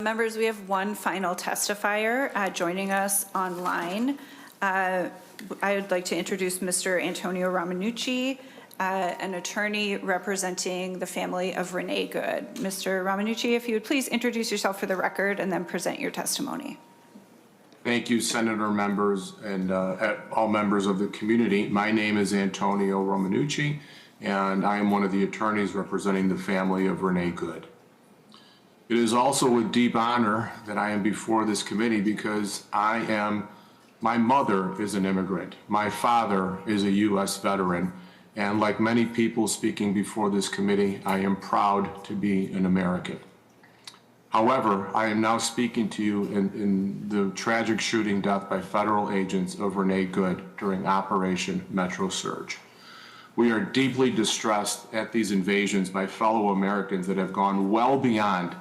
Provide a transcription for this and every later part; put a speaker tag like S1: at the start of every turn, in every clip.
S1: Members, we have one final testifier joining us online. I would like to introduce Mr. Antonio Romanucci, an attorney representing the family of Renee Good. Mr. Romanucci, if you would please introduce yourself for the record and then present your testimony.
S2: Thank you, Senator members and all members of the community. My name is Antonio Romanucci, and I am one of the attorneys representing the family of Renee Good. It is also with deep honor that I am before this committee because my mother is an immigrant. My father is a U.S. veteran. And like many people speaking before this committee, I am proud to be an American. However, I am now speaking to you in the tragic shooting death by federal agents of Renee Good during Operation Metro Surge. We are deeply distressed at these invasions by fellow Americans that have gone well beyond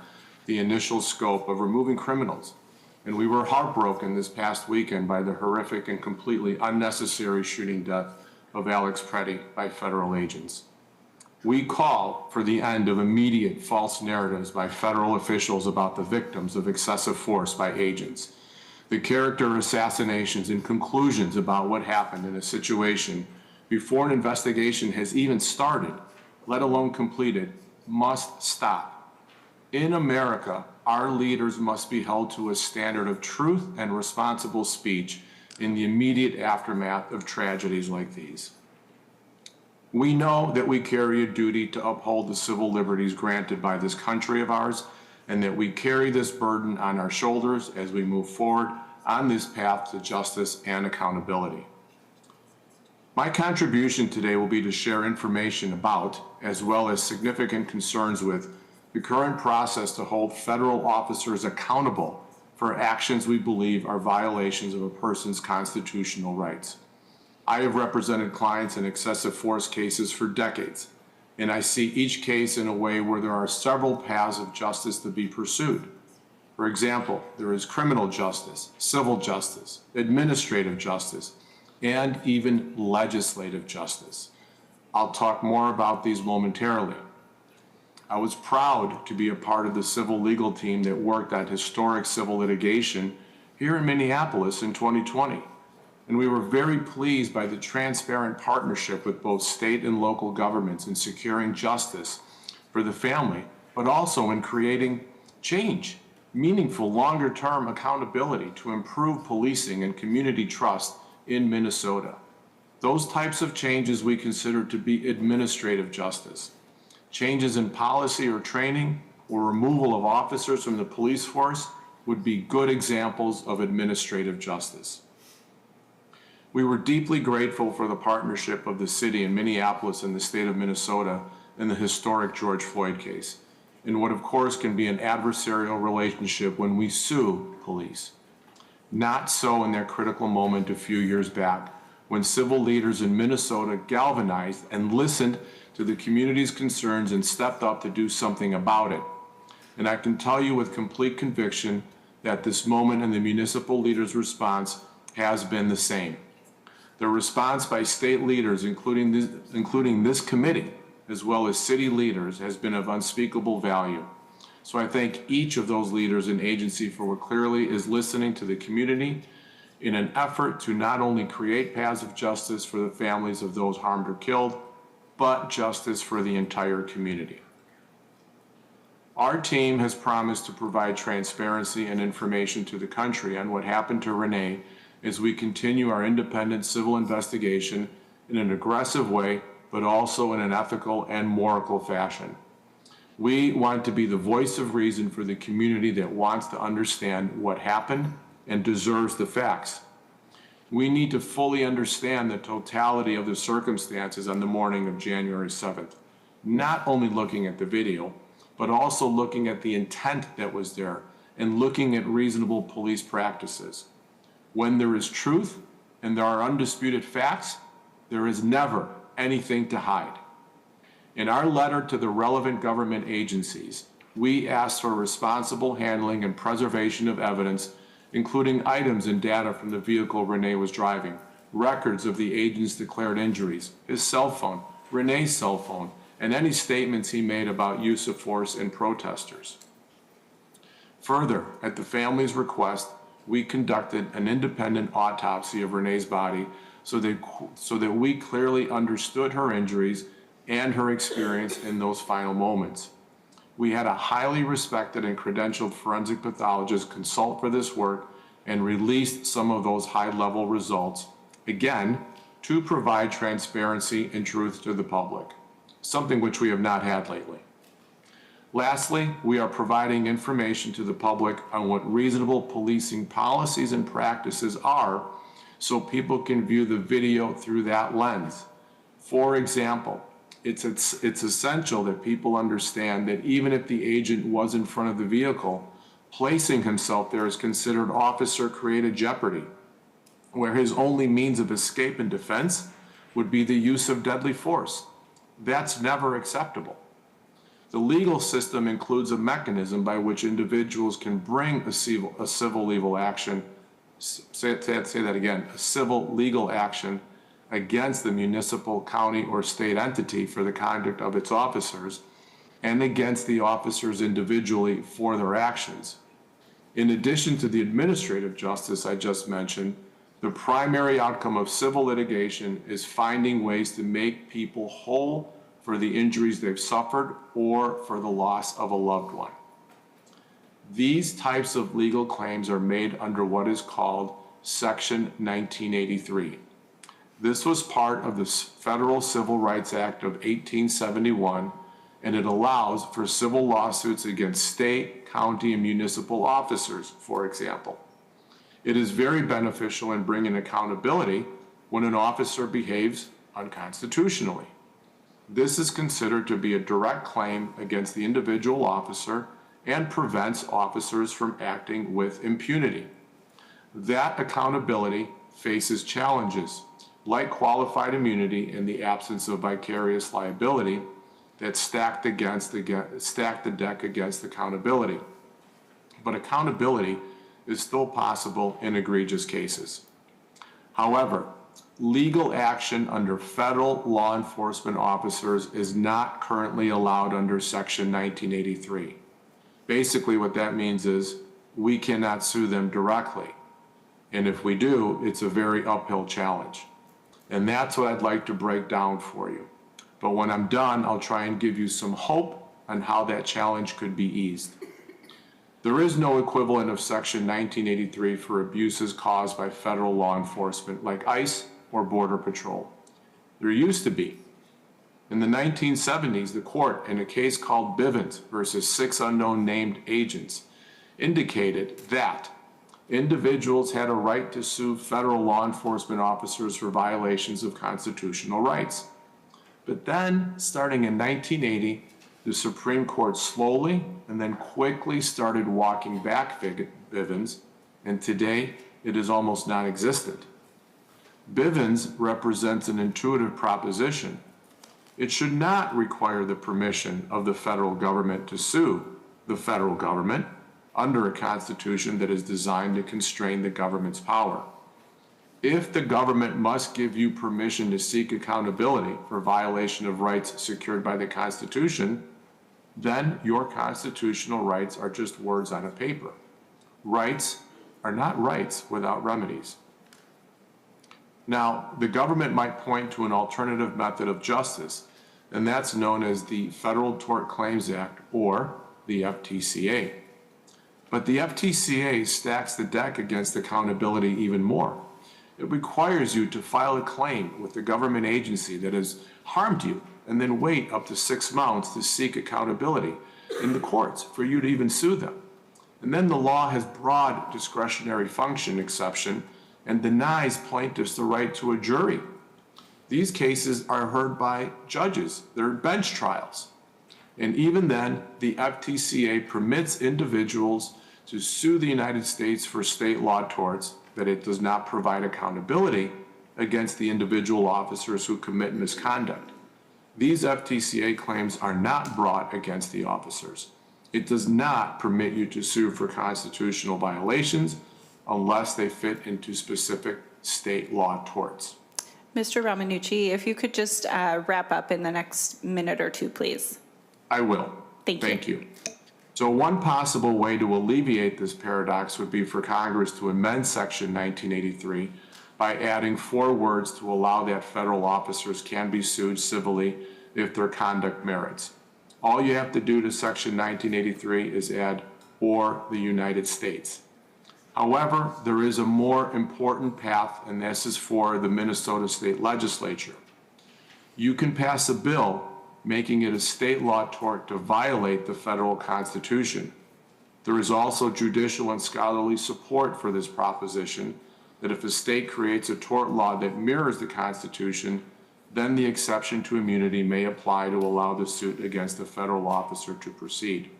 S2: the initial scope of removing criminals. And we were heartbroken this past weekend by the horrific and completely unnecessary shooting death of Alex Preddy by federal agents. We call for the end of immediate false narratives by federal officials about the victims of excessive force by agents, the character assassinations and conclusions about what happened in a situation before an investigation has even started, let alone completed, must stop. In America, our leaders must be held to a standard of truth and responsible speech in the immediate aftermath of tragedies like these. We know that we carry a duty to uphold the civil liberties granted by this country of ours, and that we carry this burden on our shoulders as we move forward on this path to justice and accountability. My contribution today will be to share information about, as well as significant concerns with, the current process to hold federal officers accountable for actions we believe are violations of a person's constitutional rights. I have represented clients in excessive force cases for decades, and I see each case in a way where there are several paths of justice to be pursued. For example, there is criminal justice, civil justice, administrative justice, and even legislative justice. I'll talk more about these momentarily. I was proud to be a part of the civil legal team that worked on historic civil litigation here in Minneapolis in 2020. And we were very pleased by the transparent partnership with both state and local governments in securing justice for the family, but also in creating change, meaningful longer-term accountability to improve policing and community trust in Minnesota. Those types of changes we consider to be administrative justice. Changes in policy or training or removal of officers from the police force would be good examples of administrative justice. We were deeply grateful for the partnership of the city and Minneapolis and the state of Minnesota in the historic George Floyd case, in what of course can be an adversarial relationship when we sue police. Not so in that critical moment a few years back, when civil leaders in Minnesota galvanized and listened to the community's concerns and stepped up to do something about it. And I can tell you with complete conviction that this moment and the municipal leaders' response has been the same. The response by state leaders, including this committee, as well as city leaders, has been of unspeakable value. So I thank each of those leaders and agency for what clearly is listening to the community in an effort to not only create paths of justice for the families of those harmed or killed, but justice for the entire community. Our team has promised to provide transparency and information to the country on what happened to Renee as we continue our independent civil investigation in an aggressive way, but also in an ethical and moral fashion. We want to be the voice of reason for the community that wants to understand what happened and deserves the facts. We need to fully understand the totality of the circumstances on the morning of January 7th, not only looking at the video, but also looking at the intent that was there and looking at reasonable police practices. When there is truth and there are undisputed facts, there is never anything to hide. In our letter to the relevant government agencies, we asked for responsible handling and preservation of evidence, including items and data from the vehicle Renee was driving, records of the agent's declared injuries, his cell phone, Renee's cell phone, and any statements he made about use of force in protesters. Further, at the family's request, we conducted an independent autopsy of Renee's body so that we clearly understood her injuries and her experience in those final moments. We had a highly respected and credentialed forensic pathologist consult for this work and released some of those high-level results, again, to provide transparency and truth to the public, something which we have not had lately. Lastly, we are providing information to the public on what reasonable policing policies and practices are so people can view the video through that lens. For example, it's essential that people understand that even if the agent was in front of the vehicle, placing himself there is considered officer-created jeopardy, where his only means of escape and defense would be the use of deadly force. That's never acceptable. The legal system includes a mechanism by which individuals can bring a civil legal action, say that again, a civil legal action against the municipal, county, or state entity for the conduct of its officers and against the officers individually for their actions. In addition to the administrative justice I just mentioned, the primary outcome of civil litigation is finding ways to make people whole for the injuries they've suffered or for the loss of a loved one. These types of legal claims are made under what is called Section 1983. This was part of the Federal Civil Rights Act of 1871, and it allows for civil lawsuits against state, county, and municipal officers, for example. It is very beneficial in bringing accountability when an officer behaves unconstitutionally. This is considered to be a direct claim against the individual officer and prevents officers from acting with impunity. That accountability faces challenges like qualified immunity in the absence of vicarious liability that stack the deck against accountability. But accountability is still possible in egregious cases. However, legal action under federal law enforcement officers is not currently allowed under Section 1983. Basically, what that means is we cannot sue them directly. And if we do, it's a very uphill challenge. And that's what I'd like to break down for you. But when I'm done, I'll try and give you some hope on how that challenge could be eased. There is no equivalent of Section 1983 for abuses caused by federal law enforcement like ICE or Border Patrol. There used to be. In the 1970s, the court, in a case called Bivens versus 6 unknown named agents, indicated that individuals had a right to sue federal law enforcement officers for violations of constitutional rights. But then, starting in 1980, the Supreme Court slowly and then quickly started walking back Bivens, and today it is almost non-existent. Bivens represents an intuitive proposition. It should not require the permission of the federal government to sue the federal government under a constitution that is designed to constrain the government's power. If the government must give you permission to seek accountability for violation of rights secured by the Constitution, then your constitutional rights are just words on a paper. Rights are not rights without remedies. Now, the government might point to an alternative method of justice, and that's known as the Federal Tort Claims Act, or the FTCA. But the FTCA stacks the deck against accountability even more. It requires you to file a claim with the government agency that has harmed you and then wait up to 6 months to seek accountability in the courts for you to even sue them. And then the law has broad discretionary function exception and denies plaintiffs the right to a jury. These cases are heard by judges. They're bench trials. And even then, the FTCA permits individuals to sue the United States for state law torts that it does not provide accountability against the individual officers who commit misconduct. These FTCA claims are not brought against the officers. It does not permit you to sue for constitutional violations unless they fit into specific state law torts.
S1: Mr. Romanucci, if you could just wrap up in the next minute or two, please.
S2: I will.
S1: Thank you.
S2: Thank you. So one possible way to alleviate this paradox would be for Congress to amend Section 1983 by adding 4 words to allow that federal officers can be sued civilly if their conduct merits. All you have to do to Section 1983 is add "or the United States." However, there is a more important path, and this is for the Minnesota State Legislature. You can pass a bill making it a state law tort to violate the federal Constitution. There is also judicial and scholarly support for this proposition that if a state creates a tort law that mirrors the Constitution, then the exception to immunity may apply to allow the suit against a federal officer to proceed.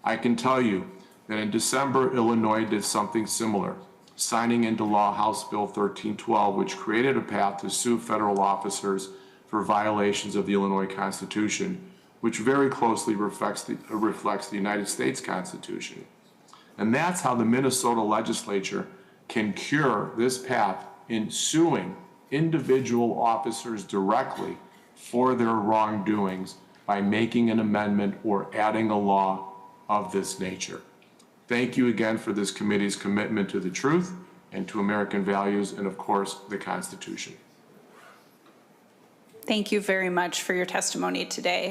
S2: I can tell you that in December, Illinois did something similar, signing into law House Bill 1312, which created a path to sue federal officers for violations of the Illinois Constitution, which very closely reflects the United States Constitution. And that's how the Minnesota legislature can cure this path in suing individual officers directly for their wrongdoings by making an amendment or adding a law of this nature. Thank you again for this committee's commitment to the truth and to American values and, of course, the Constitution.
S1: Thank you very much for your testimony today.